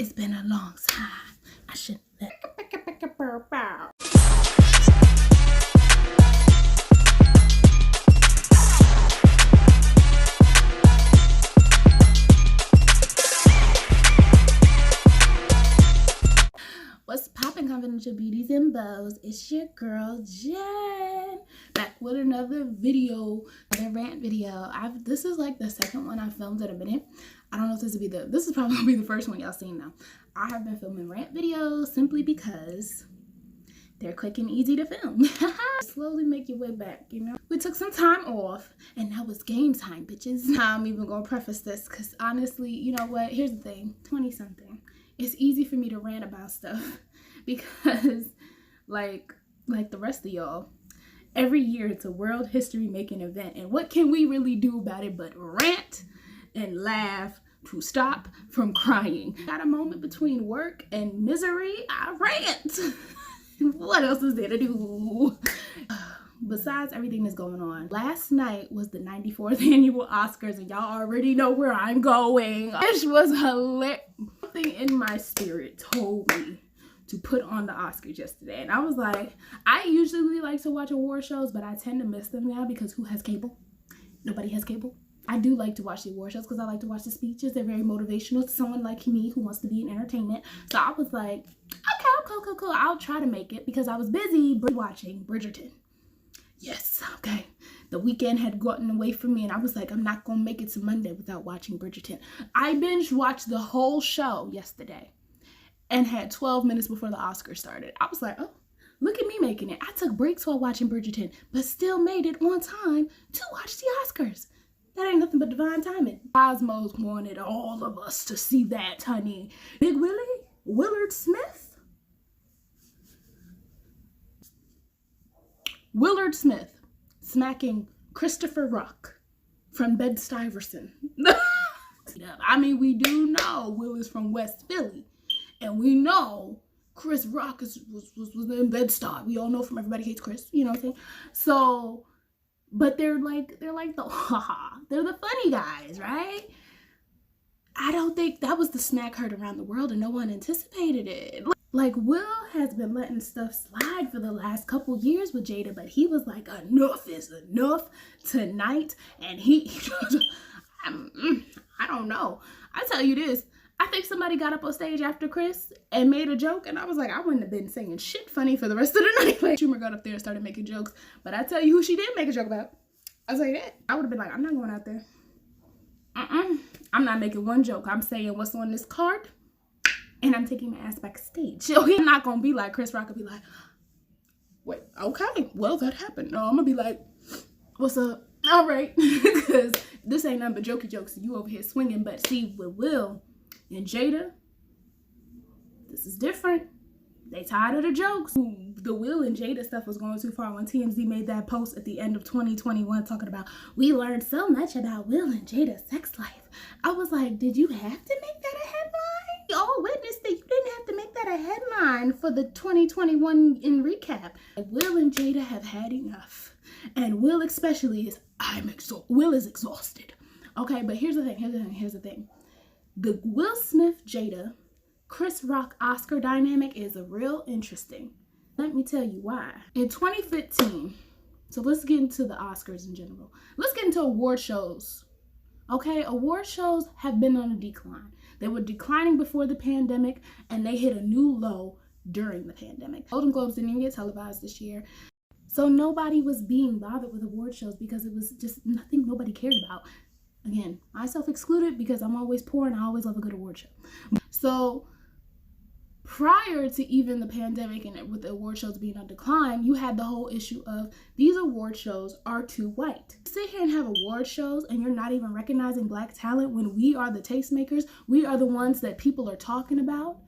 It's been a long time. I should let. What's poppin', confidential beauties and bows? It's your girl Jen, back with another video, another rant video. This is like the second one I filmed in a minute. I don't know if this is probably gonna be the first one y'all seen now. I have been filming rant videos simply because they're quick and easy to film. Slowly make your way back, you know? We took some time off and now it's game time, bitches. I'm even gonna preface this because honestly, you know what? Here's the thing, 20 something. It's easy for me to rant about stuff because like the rest of y'all, every year it's a world history making event. And what can we really do about it but rant and laugh to stop from crying? Got a moment between work and misery, I rant. What else is there to do? Besides everything that's going on, last night was the 94th annual Oscars and y'all already know where I'm going. This was hilarious. Something in my spirit told me to put on the Oscars yesterday, and I was like, I usually like to watch award shows, but I tend to miss them now because who has cable? Nobody has cable. I do like to watch the award shows because I like to watch the speeches. They're very motivational to someone like me who wants to be in entertainment. So I was like, okay, cool. I'll try to make it because I was busy watching Bridgerton. Yes, okay. The weekend had gotten away from me and I was like, I'm not going to make it to Monday without watching Bridgerton. I binge watched the whole show yesterday and had 12 minutes before the Oscars started. I was like, oh, look at me making it. I took breaks while watching Bridgerton, but still made it on time to watch the Oscars. That ain't nothing but divine timing. Cosmos wanted all of us to see that, honey. Big Willie, Willard Smith smacking Christopher Rock from Bed-Stuyvesant. I mean, we do know Will is from West Philly, and we know Chris Rock was in Bed-Stuy. We all know from Everybody Hates Chris, you know what I'm saying? So, but they're like they're the funny guys, right? I don't think that was the smack heard around the world and no one anticipated it. Like, Will has been letting stuff slide for the last couple years with Jada, but he was like, enough is enough tonight. And I don't know. I tell you this, I think somebody got up on stage after Chris and made a joke, and I was like, I wouldn't have been saying shit funny for the rest of the night. Like, Schumer got up there and started making jokes, but I tell you who she did make a joke about. I'll say that. I would have been like, I'm not going out there. I'm not making one joke. I'm saying what's on this card, and I'm taking my ass backstage. So I'm not going to be like Chris Rock and be like, wait, okay, well, that happened. No, I'm going to be like, what's up? All right. Because this ain't nothing but jokey jokes. You over here swinging. But see, with Will and Jada, this is different. They tired of the jokes. The Will and Jada stuff was going too far when TMZ made that post at the end of 2021 talking about, we learned so much about Will and Jada's sex life. I was like, did you have to make that a headline? We all witnessed that you didn't have to make that a headline for the 2021 in recap. Will and Jada have had enough. And Will especially is, Will is exhausted. Okay, but here's the thing. The Will Smith, Jada, Chris Rock Oscar dynamic is a real interesting. Let me tell you why. In 2015, so let's get into the Oscars in general. Let's get into award shows. Okay, award shows have been on a decline. They were declining before the pandemic and they hit a new low during the pandemic. Golden Globes didn't even get televised this year. So nobody was being bothered with award shows because it was just nothing nobody cared about. Again, myself excluded because I'm always poor and I always love a good award show. So prior to even the pandemic and with the award shows being on decline, you had the whole issue of these award shows are too white. Sit here and have award shows and you're not even recognizing Black talent when we are the tastemakers. We are the ones that people are talking about.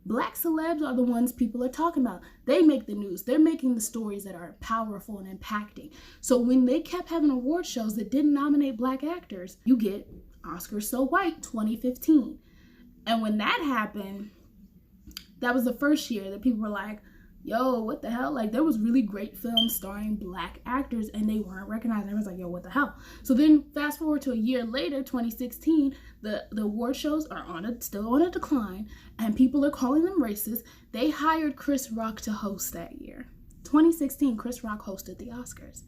Black celebs are the ones people are talking about. They make the news. They're making the stories that are powerful and impacting. So when they kept having award shows that didn't nominate Black actors, you get Oscars So White 2015. And when that happened, that was the first year that people were like, yo, what the hell? Like, there was really great films starring Black actors and they weren't recognized. Everyone's like, yo, what the hell? So then fast forward to a year later, 2016, the award shows are still on a decline and people are calling them racist. They hired Chris Rock to host that year. 2016, Chris Rock hosted the Oscars.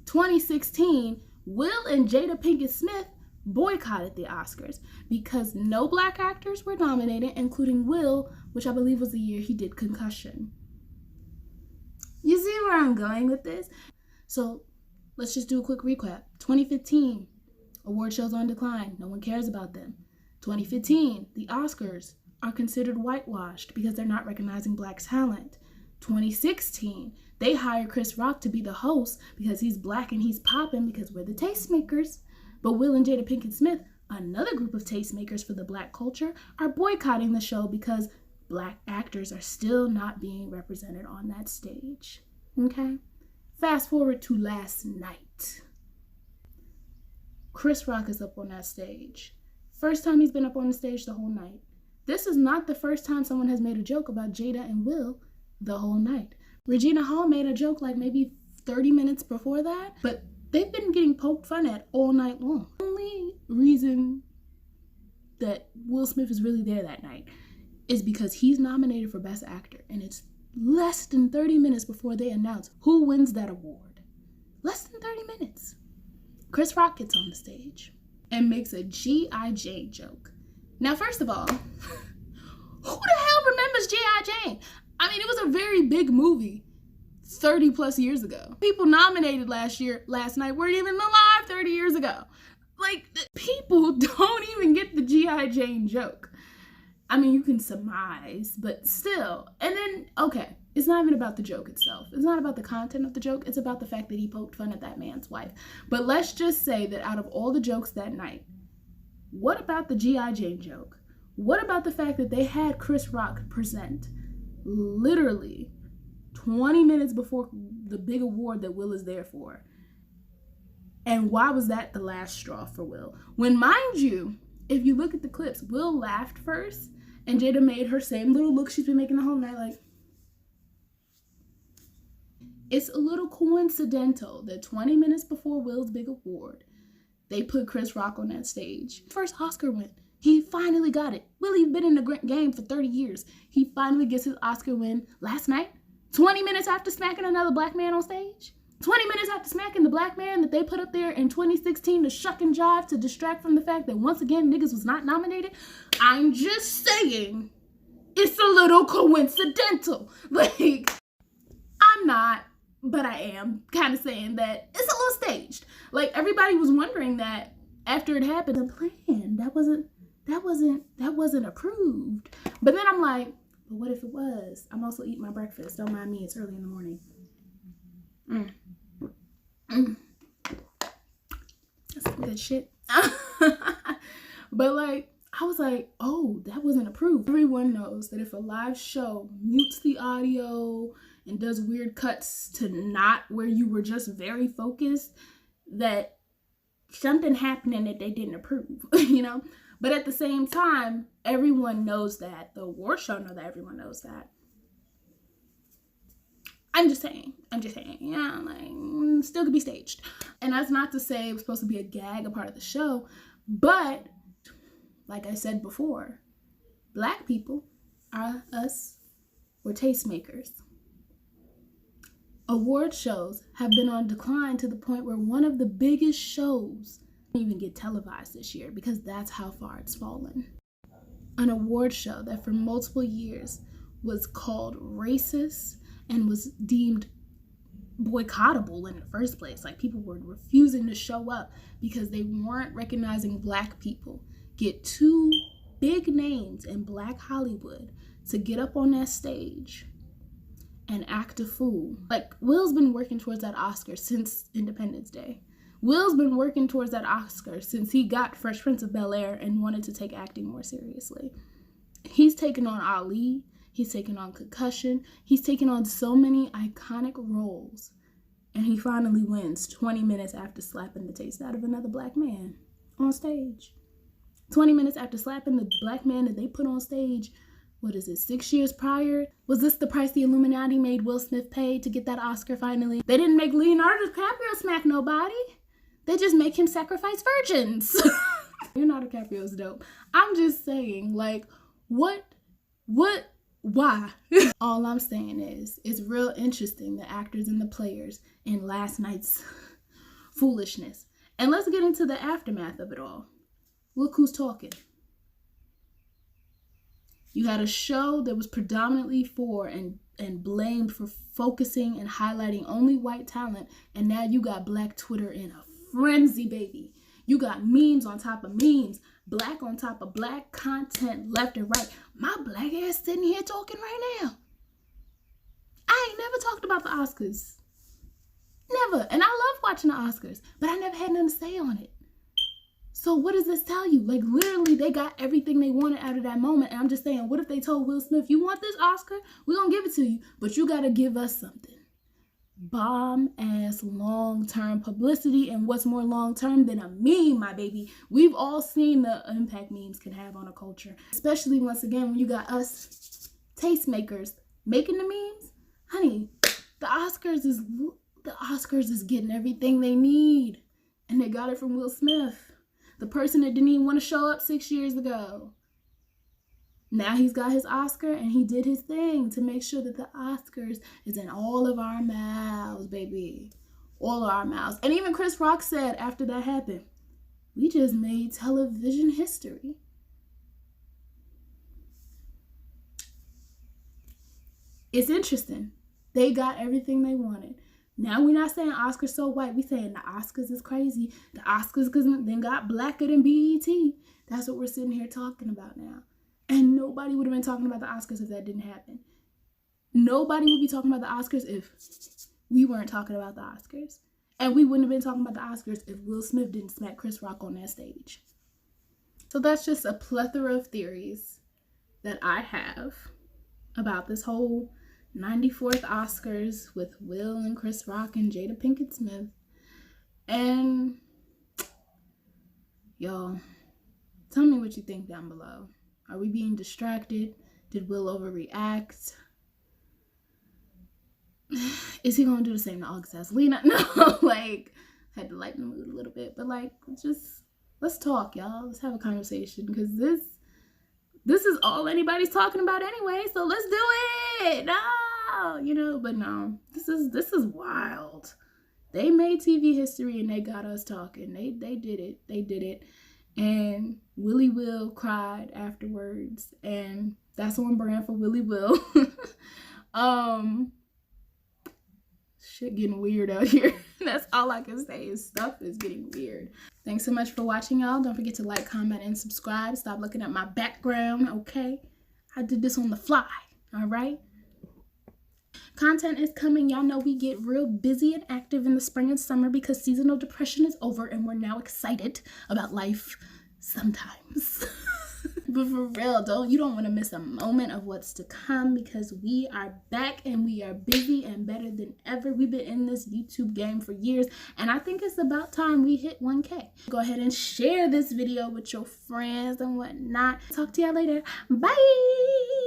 2016, Will and Jada Pinkett Smith boycotted the Oscars because no Black actors were nominated, including Will, which I believe was the year he did Concussion. You see where I'm going with this? So let's just do a quick recap. 2015, award shows on decline. No one cares about them. 2015, the Oscars are considered whitewashed because they're not recognizing Black talent. 2016, they hire Chris Rock to be the host because he's Black and he's popping because we're the tastemakers. But Will and Jada Pinkett Smith, another group of tastemakers for the Black culture, are boycotting the show because Black actors are still not being represented on that stage. Okay? Fast forward to last night. Chris Rock is up on that stage. First time he's been up on the stage the whole night. This is not the first time someone has made a joke about Jada and Will the whole night. Regina Hall made a joke like maybe 30 minutes before that, but they've been getting poked fun at all night long. The only reason that Will Smith is really there that night is because he's nominated for Best Actor, and it's less than 30 minutes before they announce who wins that award. Less than 30 minutes. Chris Rock gets on the stage and makes a G.I. Jane joke. Now, first of all, who the hell remembers G.I. Jane? I mean, it was a very big movie 30 plus years ago. People nominated last night weren't even alive 30 years ago. Like, people don't even get the G.I. Jane joke. I mean, you can surmise, but still. And then, okay, it's not even about the joke itself. It's not about the content of the joke. It's about the fact that he poked fun at that man's wife. But let's just say that out of all the jokes that night, what about the G.I. Jane joke? What about the fact that they had Chris Rock present literally 20 minutes before the big award that Will is there for? And why was that the last straw for Will? When, mind you, if you look at the clips, Will laughed first, and Jada made her same little look she's been making the whole night, like. It's a little coincidental that 20 minutes before Will's big award, they put Chris Rock on that stage. First Oscar win. He finally got it. Willie's been in the game for 30 years. He finally gets his Oscar win last night, 20 minutes after smacking another Black man on stage. 20 minutes after smacking the Black man that they put up there in 2016 to shuck and jive to distract from the fact that once again niggas was not nominated. I'm just saying, it's a little coincidental. Like, I'm not, but I am kind of saying that it's a little staged. Like, everybody was wondering that after it happened, the plan that wasn't approved. But then I'm like, but what if it was? I'm also eating my breakfast. Don't mind me. It's early in the morning. That's some good shit. But like, I was like, oh, that wasn't approved. Everyone knows that if a live show mutes the audio and does weird cuts to not where you were just very focused, that something happening that they didn't approve, you know? But at the same time, everyone knows that. The award show know that everyone knows that. I'm just saying, yeah, like, still could be staged. And that's not to say it was supposed to be a gag, a part of the show, but like I said before, Black people are we're tastemakers. Award shows have been on decline to the point where one of the biggest shows didn't even get televised this year because that's how far it's fallen. An award show that for multiple years was called racist and was deemed boycottable in the first place. Like, people were refusing to show up because they weren't recognizing Black people. Get two big names in Black Hollywood to get up on that stage and act a fool. Like, Will's been working towards that Oscar since Independence Day. Will's been working towards that Oscar since he got Fresh Prince of Bel-Air and wanted to take acting more seriously. He's taken on Ali. He's taken on Concussion. He's taken on so many iconic roles. And he finally wins 20 minutes after slapping the taste out of another Black man on stage. 20 minutes after slapping the Black man that they put on stage what is it, 6 years prior? Was this the price the Illuminati made Will Smith pay to get that Oscar finally? They didn't make Leonardo DiCaprio smack nobody. They just make him sacrifice virgins. Leonardo DiCaprio's dope. I'm just saying, like, why? All I'm saying is, it's real interesting, the actors and the players in last night's foolishness. And let's get into the aftermath of it all. Look who's talking. You had a show that was predominantly for and blamed for focusing and highlighting only white talent, and now you got Black Twitter in a frenzy, baby. You got memes on top of memes, black on top of black content left and right. My black ass sitting here talking right now. I ain't never talked about the Oscars. Never. And I love watching the Oscars, but I never had nothing to say on it. So what does this tell you? Like, literally, they got everything they wanted out of that moment. And I'm just saying, what if they told Will Smith, you want this Oscar? We're going to give it to you, but you got to give us something. Bomb-ass long-term publicity. And what's more long-term than a meme, my baby? We've all seen the impact memes can have on a culture. Especially, once again, when you got us tastemakers making the memes. Honey, the Oscars is getting everything they need. And they got it from Will Smith. The person that didn't even want to show up 6 years ago. Now he's got his Oscar, and he did his thing to make sure that the Oscars is in all of our mouths, baby. All of our mouths. And even Chris Rock said after that happened, we just made television history. It's interesting. They got everything they wanted. Now we're not saying Oscars so white. We saying the Oscars is crazy. The Oscars then got blacker than BET. That's what we're sitting here talking about now. And nobody would have been talking about the Oscars if that didn't happen. Nobody would be talking about the Oscars if we weren't talking about the Oscars. And we wouldn't have been talking about the Oscars if Will Smith didn't smack Chris Rock on that stage. So that's just a plethora of theories that I have about this whole 94th Oscars with Will and Chris Rock and Jada Pinkett Smith. And y'all, tell me what you think down below. Are we being distracted? Did Will overreact? Is he gonna do the same to August as Lena? No, like, had to lighten the mood a little bit, but like, just let's talk, y'all. Let's have a conversation, because this is all anybody's talking about anyway, so let's do it. No, but no, this is wild. They made TV history and they got us talking. They did it. And Willie Will cried afterwards, and that's on brand for Willie Will. Shit getting weird out here. That's all I can say, is stuff is getting weird. Thanks so much for watching, y'all. Don't forget to like, comment, and subscribe. Stop looking at my background, okay? I did this on the fly, all right? Content is coming. Y'all know we get real busy and active in the spring and summer because seasonal depression is over and we're now excited about life sometimes. But for real, you don't want to miss a moment of what's to come, because we are back and we are busy and better than ever. We've been in this YouTube game for years, and I think it's about time we hit 1K. Go ahead and share this video with your friends and whatnot. Talk to y'all later. Bye.